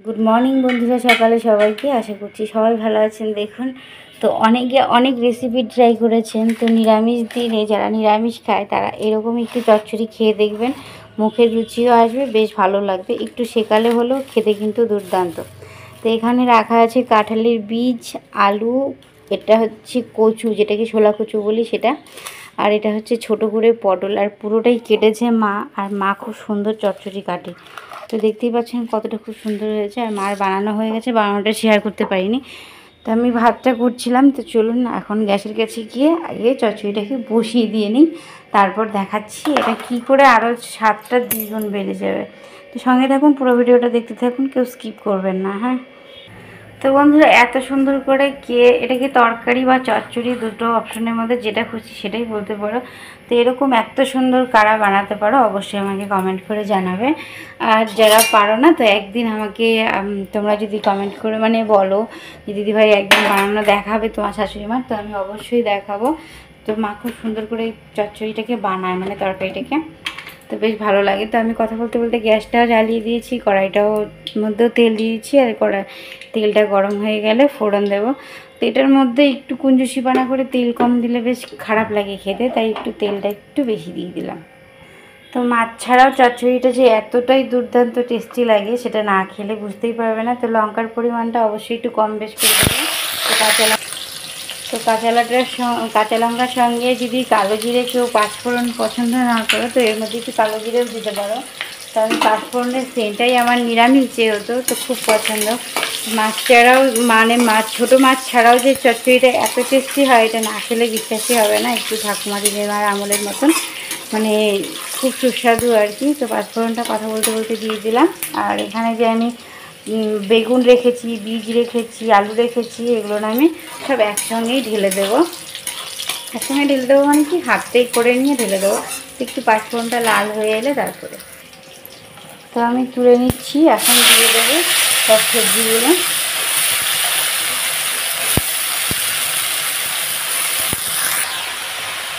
Good morning বন্ধুরা, সকালে সবাইকে আশা করছি সবাই ভালো আছেন। দেখুন তো অনেকে অনেক রেসিপি ট্রাই করেছেন, তো নিরামিষ দিনে যারা নিরামিষ খায় তারা এরকম একটু চচ্চড়ি খেয়ে দেখবেন, মুখের রুচিও আসবে, বেশ ভালো লাগবে। একটু সেকালে হলেও খেতে কিন্তু দুর্দান্ত। তো এখানে রাখা আছে কাঁঠালের বীজ, আলু, এটা হচ্ছে কচু যেটাকে ছোলা কচু বলি সেটা, আর এটা হচ্ছে ছোট করে পটল, আর পুরোটাই কেটেছে মা, আর মা খুব সুন্দর চচ্চড়ি কাটে। তো দেখতেই পাচ্ছেন কতটা খুব সুন্দর হয়েছে, আর মার বানানো হয়ে গেছে, বানানোটা শেয়ার করতে পারিনি। তো আমি ভাতটা করছিলাম, তো চলুন এখন গ্যাসের কাছে গিয়ে আগে চচ্চড়িটাকে বসিয়ে দিয়ে নিই, তারপর দেখাচ্ছি এটা কি করে আরও স্বাদটা দ্বিগুণ বেড়ে যাবে। তো সঙ্গে থাকুন, পুরো ভিডিওটা দেখতে থাকুন, কেউ স্কিপ করবেন না। হ্যাঁ, তো বন্ধুরা এত সুন্দর করে এটাকে তরকারি বা চচ্চড়ি দুটো অপশনের মধ্যে যেটা খুশি সেটাই বলতে পারো। তো এরকম এত সুন্দর কারা বানাতে পারো অবশ্যই আমাকে কমেন্ট করে জানাবে। আর যারা পারো না, তো একদিন আমাকে তোমরা যদি কমেন্ট করে বলো যে দিদিভাই একদিন বানানো দেখাবে তোমার শাশুড়ি মার, তো আমি অবশ্যই দেখাবো। তো মা খুব সুন্দর করে চচ্চড়িটাকে বানায়, তরকারিটাকে, তো বেশ ভালো লাগে। তো আমি কথা বলতে বলতে গ্যাসটাও জ্বালিয়ে দিয়েছি, কড়াইটাও মধ্যেও তেল দিয়েছি, আর তেলটা গরম হয়ে গেলে ফোড়ন দেবো। তো এটার মধ্যে একটু কুঞ্জুসিপানা করে তেল কম দিলে বেশ খারাপ লাগে খেতে, তাই তেলটা একটু বেশি দিয়ে দিলাম। তো মাছ ছাড়াও চচ্চড়িটা যে এতটাই দুর্দান্ত টেস্টি লাগে সেটা না খেলে বুঝতেই পারবে না। তো লঙ্কার পরিমাণটা অবশ্যই একটু কম বেশ করে দেবে। তো কাঁচা লঙ্কার সঙ্গে যদি কালো জিরে কেউ পাঁচফোড়ন পছন্দ না করো, তো এর মধ্যে একটু কালো জিরেও দিতে পারো। তো আমি পাঁচফোড়নের সেন্টটাই আমার নিরামিষ যেহেতু তো খুব পছন্দ। মাছ ছাড়াও ছোটো মাছ ছাড়াও যে চচ্চড়িটা এত টেস্টি হয় এটা না খেলে বিশ্বাসই হবে না। একটু ঠাকুমা দিদিমার আমলের মতন, খুব সুস্বাদু আর কি। তো পাঁচফোড়নটা কথা বলতে বলতে দিয়ে দিলাম। আর এখানে যে আমি বেগুন রেখেছি, বীজ রেখেছি, আলু রেখেছি, এগুলো আমি সব একসঙ্গেই ঢেলে দেবো। একসঙ্গে ঢেলে দেবো কি হাতেই করে নিয়ে ঢেলে দেবো, একটু পাঁচফোড়নটা লাল হয়ে এলে তারপরে। তো আমি তুলে নিচ্ছি, এখন দিয়ে দেবো সব সবজিগুলো।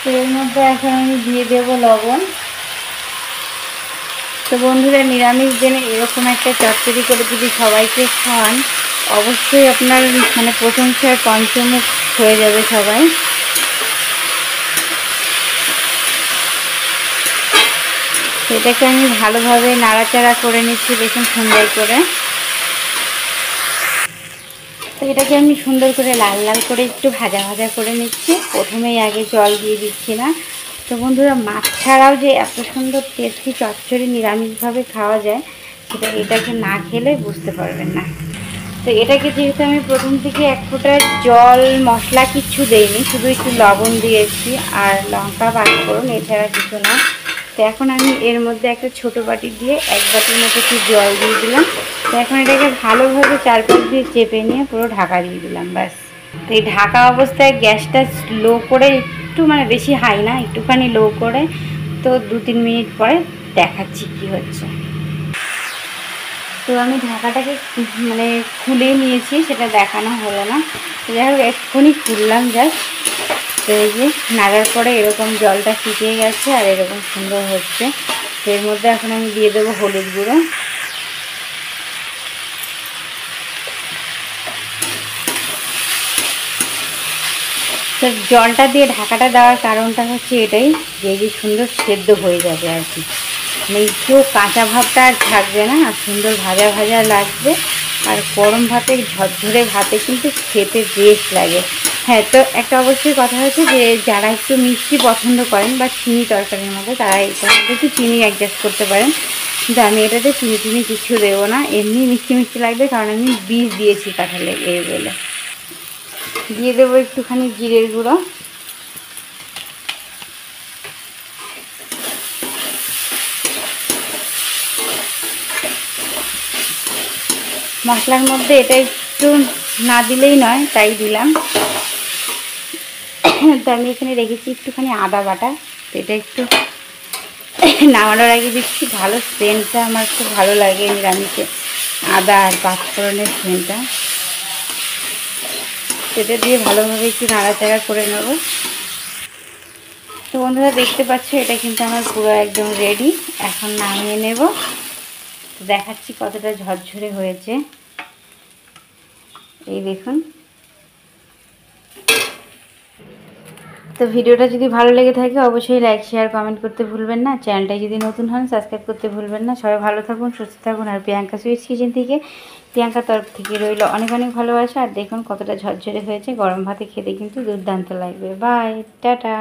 তো এর মধ্যে এখন আমি দিয়ে দেবো লবণ। তো বন্ধুরা নিরামিষ দিনে এরকম একটা চচ্চড়ি করে যদি সবাইকে খাওয়ান, অবশ্যই আপনার প্রশংসার পঞ্চমুখ হয়ে যাবে সবাই। এটাকে আমি ভালোভাবে নাড়াচাড়া করে নিচ্ছি দেখুন সুন্দর করে। তো এটাকে আমি সুন্দর করে লাল লাল করে একটু ভাজা ভাজা করে নিচ্ছি, প্রথমেই আগে জল দিয়ে দিচ্ছি না। তো বন্ধুরা মাছ ছাড়াও যে এত সুন্দর টেস্টি চচ্চড়ি নিরামিষভাবে খাওয়া যায় সেটা এটাকে না খেলে বুঝতে পারবেন না। তো এটাকে যেহেতু আমি প্রথম থেকে এক ফোঁটা জল মশলা কিচ্ছু দেইনি, শুধু একটু লবণ দিয়েছি আর লঙ্কা পাঁচফোড়ন, এছাড়া কিছু না। তো এখন আমি এর মধ্যে একটা ছোটো বাটি দিয়ে এক বাটির মতো একটু জল দিয়ে দিলাম। তো এখন এটাকে ভালোভাবে চারপাশ দিয়ে চেপে নিয়ে পুরো ঢাকা দিয়ে দিলাম, ব্যাস। তো এই ঢাকা অবস্থায় গ্যাসটা লো করে একটু বেশি হাই না, একটুখানি লো করে, তো 2-3 মিনিট পরে দেখাচ্ছি কি হচ্ছে। তো আমি ঢাকাটাকে খুলে নিয়েছি, সেটা দেখানো হলো না। তো যাই হোক এক্ষুনি খুললাম জাস্ট। তো এই যে নাড়ার পরে এরকম জলটা শুকিয়ে গেছে আর এরকম সুন্দর হচ্ছে। তো এর মধ্যে এখন আমি দিয়ে দেবো হলুদ গুঁড়ো। তো জলটা দিয়ে ঢাকাটা দেওয়ার কারণটা হচ্ছে এটাই যে সুন্দর সেদ্ধ হয়ে যাবে আর কি, একটু কাঁচা ভাবটা আর থাকবে না, আর সুন্দর ভাজা ভাজা লাগবে। আর গরম ভাতে, ঝরঝরে ভাতে কিন্তু খেতে বেশ লাগে। হ্যাঁ, তো একটা অবশ্যই কথা হচ্ছে যে যারা একটু মিষ্টি পছন্দ করেন বা চিনি তরকারির মধ্যে, তারা এটার মধ্যে একটু চিনি অ্যাডজাস্ট করতে পারেন, কিন্তু আমি এটাতে চিনি কিছু দেবো না, এমনি মিষ্টি মিষ্টি লাগবে, কারণ আমি বীজ দিয়েছি কাঁঠালে এই বলে। দিয়ে দেবো একটুখানি জিরের গুঁড়ো। মশলার মধ্যে এটা একটু না দিলেই নয়, তাই দিলাম। তো আমি এখানে রেখেছি একটুখানি আদা বাটা, তো এটা একটু নামানোর আগে দিচ্ছি, ভালো সেন্টটা আমার খুব ভালো লাগে নিরামিষে, আদা আর পাঁচফোড়নের সেন্টটা। সেটা দিয়ে ভালোভাবে একটু নাড়াচাড়া করে নেব। তো বন্ধুরা দেখতে পাচ্ছ এটা কিন্তু আমার পুরো একদম রেডি, এখন নামিয়ে নেব। তো দেখাচ্ছি কতটা ঝরঝরে হয়েছে, এই দেখুন। তো ভিডিওটা যদি ভালো লেগে থাকে অবশ্যই লাইক শেয়ার কমেন্ট করতে ভুলবেন না। চ্যানেলটায় যদি নতুন হন সাবস্ক্রাইব করতে ভুলবেন না। সবাই ভালো থাকুন, সুস্থ থাকুন। আর প্রিয়াঙ্কা সুইটস কিচেন থেকে, প্রিয়াঙ্কার তরফ থেকে রইল অনেক অনেক ভালোবাসা। আর দেখুন কতটা ঝরঝরে হয়েছে, গরম ভাতে খেতে কিন্তু দুর্দান্ত লাগবে। Bye, tata.